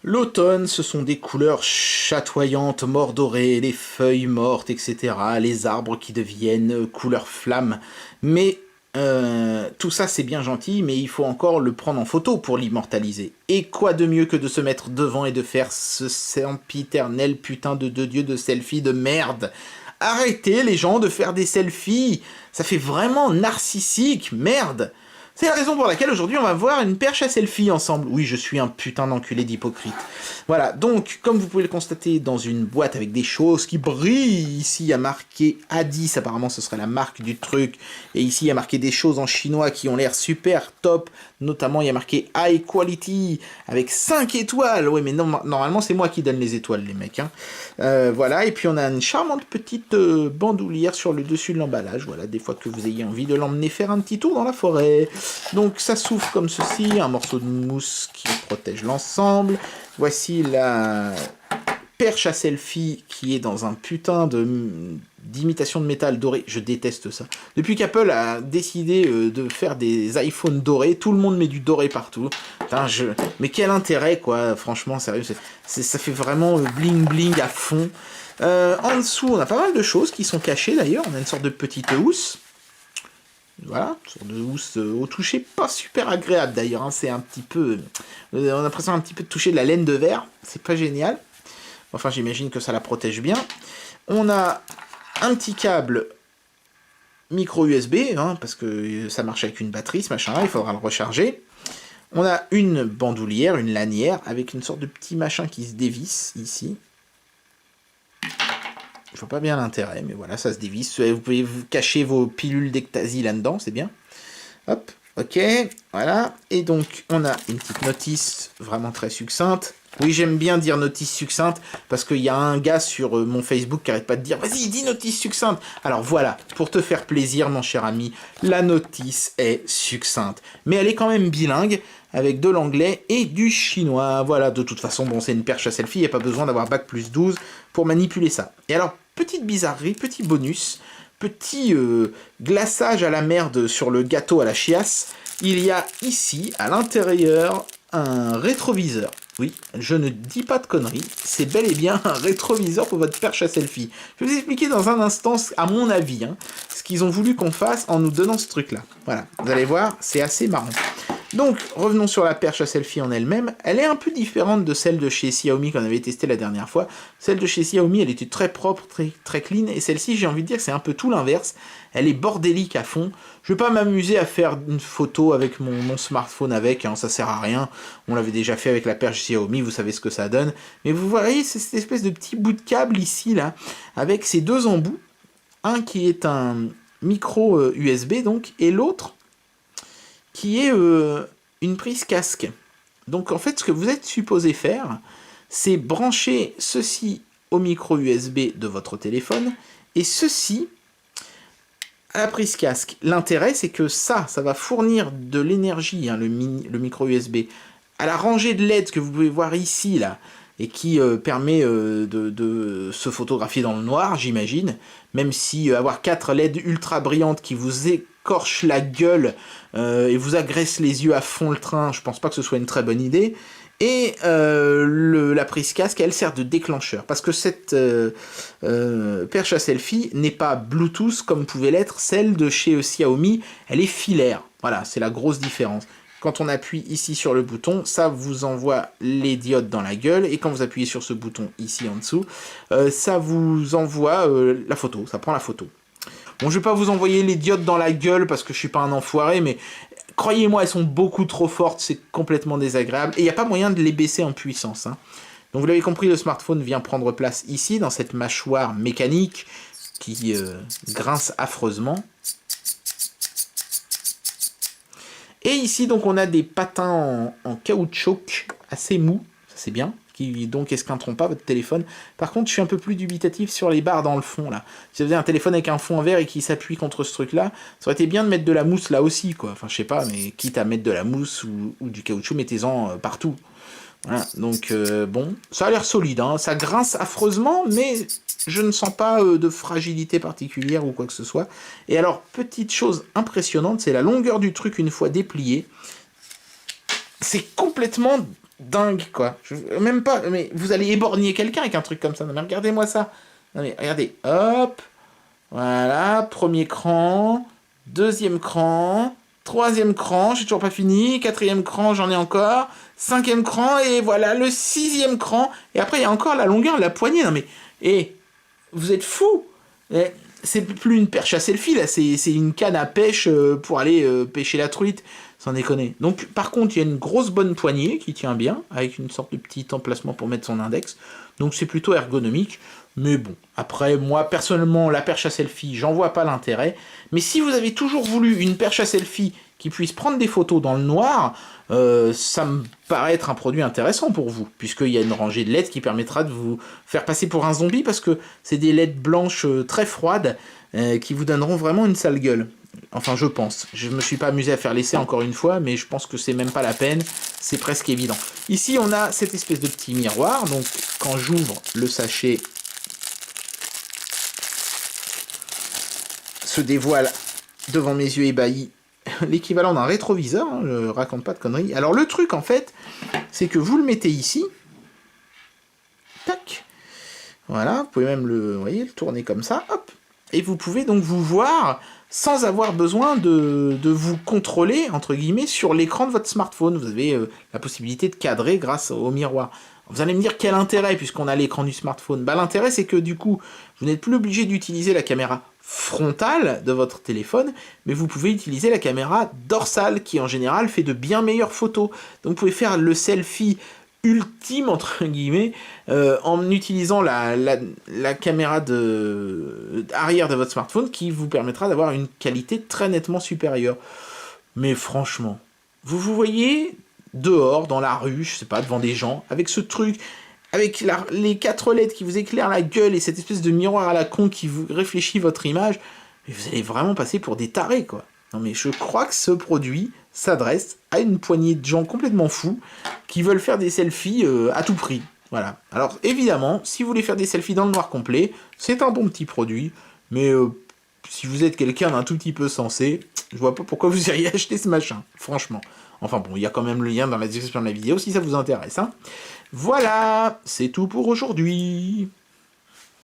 L'automne, ce sont des couleurs chatoyantes, mordorées, les feuilles mortes, etc. Les arbres qui deviennent couleur flamme. Mais tout ça, c'est bien gentil, mais il faut encore le prendre en photo pour l'immortaliser. Et quoi de mieux que de se mettre devant et de faire ce sempiternel putain de dieu de selfie de merde. Arrêtez les gens de faire des selfies. Ça fait vraiment narcissique, merde. C'est la raison pour laquelle aujourd'hui on va voir une perche à selfie ensemble. Oui, je suis un putain d'enculé d'hypocrite. Voilà, donc comme vous pouvez le constater dans une boîte avec des choses qui brillent, ici il y a marqué Adis, apparemment ce serait la marque du truc, et ici il y a marqué des choses en chinois qui ont l'air super top, notamment il y a marqué High Quality, avec 5 étoiles. Oui, mais non, normalement c'est moi qui donne les étoiles les mecs. Hein. Voilà, et puis on a une charmante petite bandoulière sur le dessus de l'emballage, voilà, des fois que vous ayez envie de l'emmener faire un petit tour dans la forêt. Donc ça s'ouvre comme ceci, un morceau de mousse qui protège l'ensemble. Voici la perche à selfie qui est dans un putain d'imitation de métal doré. Je déteste ça. Depuis qu'Apple a décidé de faire des iPhones dorés, tout le monde met du doré partout. Putain, mais quel intérêt, quoi, franchement, sérieux, ça fait vraiment bling bling à fond. En dessous, on a pas mal de choses qui sont cachées d'ailleurs. On a une sorte de petite housse. Voilà, une sorte de housse au toucher pas super agréable d'ailleurs, hein, c'est un petit peu... on a l'impression un petit peu de toucher de la laine de verre, c'est pas génial. Enfin, j'imagine que ça la protège bien. On a un petit câble micro USB, hein, parce que ça marche avec une batterie, ce machin-là, il faudra le recharger. On a une bandoulière, une lanière, avec une sorte de petit machin qui se dévisse, ici. Je vois pas bien l'intérêt, mais voilà, ça se dévisse. Vous pouvez vous cacher vos pilules d'ectasy là-dedans, c'est bien. Hop, ok, voilà. Et donc, on a une petite notice vraiment très succincte. Oui, j'aime bien dire notice succincte, parce qu'il y a un gars sur mon Facebook qui arrête pas de dire « Vas-y, dis notice succincte !» Alors voilà, pour te faire plaisir, mon cher ami, la notice est succincte. Mais elle est quand même bilingue, avec de l'anglais et du chinois. Voilà, de toute façon, bon, c'est une perche à selfie, il n'y a pas besoin d'avoir bac+12 pour manipuler ça. Et alors, petite bizarrerie, petit bonus, petit glaçage à la merde sur le gâteau à la chiasse, il y a ici, à l'intérieur, un rétroviseur. Oui, je ne dis pas de conneries, c'est bel et bien un rétroviseur pour votre perche à selfie. Je vais vous expliquer dans un instant, à mon avis, hein, ce qu'ils ont voulu qu'on fasse en nous donnant ce truc-là. Voilà, vous allez voir, c'est assez marrant. Donc, revenons sur la perche à selfie en elle-même. Elle est un peu différente de celle de chez Xiaomi qu'on avait testée la dernière fois. Celle de chez Xiaomi, elle était très propre, très clean, et celle-ci, j'ai envie de dire que c'est un peu tout l'inverse. Elle est bordélique à fond. Je vais pas m'amuser à faire une photo avec mon smartphone avec, hein, ça sert à rien. On l'avait déjà fait avec la perche Xiaomi, vous savez ce que ça donne. Mais vous voyez, c'est cette espèce de petit bout de câble ici, là, avec ces deux embouts. Un qui est un micro USB, donc, et l'autre qui est une prise casque. Donc en fait, ce que vous êtes supposé faire, c'est brancher ceci au micro USB de votre téléphone et ceci à la prise casque. L'intérêt, c'est que ça va fournir de l'énergie, hein, le micro USB, à la rangée de LED que vous pouvez voir ici, là, et qui permet de se photographier dans le noir, j'imagine, même si avoir 4 LED ultra brillantes qui vous écorchent la gueule et vous agressent les yeux à fond le train, je pense pas que ce soit une très bonne idée. Et la prise casque, elle sert de déclencheur, parce que cette perche à selfie n'est pas Bluetooth comme pouvait l'être celle de chez Xiaomi, elle est filaire. Voilà, c'est la grosse différence. Quand on appuie ici sur le bouton, ça vous envoie les diodes dans la gueule, et quand vous appuyez sur ce bouton ici en dessous, ça vous envoie la photo, ça prend la photo. Bon, je vais pas vous envoyer les diodes dans la gueule parce que je suis pas un enfoiré, mais croyez-moi, elles sont beaucoup trop fortes, c'est complètement désagréable, et il n'y a pas moyen de les baisser en puissance. Hein. Donc vous l'avez compris, le smartphone vient prendre place ici, dans cette mâchoire mécanique qui grince affreusement. Et ici, donc, on a des patins en caoutchouc assez mous, ça c'est bien, qui donc esquinteront pas votre téléphone. Par contre, je suis un peu plus dubitatif sur les barres dans le fond, là. Si vous avez un téléphone avec un fond en verre et qui s'appuie contre ce truc-là, ça aurait été bien de mettre de la mousse là aussi, quoi. Enfin, je sais pas, mais quitte à mettre de la mousse ou du caoutchouc, mettez-en partout. Voilà, donc bon, ça a l'air solide, hein. Ça grince affreusement, mais je ne sens pas de fragilité particulière ou quoi que ce soit. Et alors, petite chose impressionnante, c'est la longueur du truc une fois déplié. C'est complètement dingue, quoi. Même pas, mais vous allez éborgner quelqu'un avec un truc comme ça. Non, mais regardez-moi ça. Non, mais regardez, hop, voilà, premier cran, deuxième cran, troisième cran, j'ai toujours pas fini, quatrième cran, j'en ai encore, cinquième cran, et voilà, le sixième cran, et après, il y a encore la longueur de la poignée. Non, mais, vous êtes fous. C'est plus une perche à selfie, là, c'est une canne à pêche pour aller pêcher la truite, sans déconner. Donc, par contre, il y a une grosse bonne poignée qui tient bien, avec une sorte de petit emplacement pour mettre son index, donc c'est plutôt ergonomique. Mais bon, après, moi, personnellement, la perche à selfie, j'en vois pas l'intérêt. Mais si vous avez toujours voulu une perche à selfie qui puisse prendre des photos dans le noir, ça me paraît être un produit intéressant pour vous, puisqu'il y a une rangée de LED qui permettra de vous faire passer pour un zombie, parce que c'est des LED blanches très froides, qui vous donneront vraiment une sale gueule. Enfin, je pense. Je me suis pas amusé à faire l'essai encore une fois, mais je pense que c'est même pas la peine. C'est presque évident. Ici, on a cette espèce de petit miroir. Donc, quand j'ouvre le sachet, se dévoile devant mes yeux ébahis l'équivalent d'un rétroviseur, hein, je raconte pas de conneries. Alors le truc en fait, c'est que vous le mettez ici, tac, voilà, vous pouvez même le, vous voyez, le tourner comme ça, hop, et vous pouvez donc vous voir sans avoir besoin de vous contrôler, entre guillemets, sur l'écran de votre smartphone. Vous avez la possibilité de cadrer grâce au miroir. Vous allez me dire quel intérêt puisqu'on a l'écran du smartphone. Bah, l'intérêt c'est que du coup, vous n'êtes plus obligé d'utiliser la caméra frontale de votre téléphone, mais vous pouvez utiliser la caméra dorsale qui en général fait de bien meilleures photos. Donc vous pouvez faire le selfie ultime entre guillemets en utilisant la caméra arrière de votre smartphone qui vous permettra d'avoir une qualité très nettement supérieure. Mais franchement, vous voyez dehors, dans la rue, je sais pas, devant des gens, avec ce truc, avec les 4 LED qui vous éclairent la gueule et cette espèce de miroir à la con qui vous réfléchit votre image, mais vous allez vraiment passer pour des tarés, quoi. Non mais je crois que ce produit s'adresse à une poignée de gens complètement fous qui veulent faire des selfies à tout prix. Voilà. Alors évidemment, si vous voulez faire des selfies dans le noir complet, c'est un bon petit produit, mais si vous êtes quelqu'un d'un tout petit peu sensé, je vois pas pourquoi vous iriez acheter ce machin, franchement. Enfin bon, il y a quand même le lien dans la description de la vidéo si ça vous intéresse. Hein. Voilà, c'est tout pour aujourd'hui.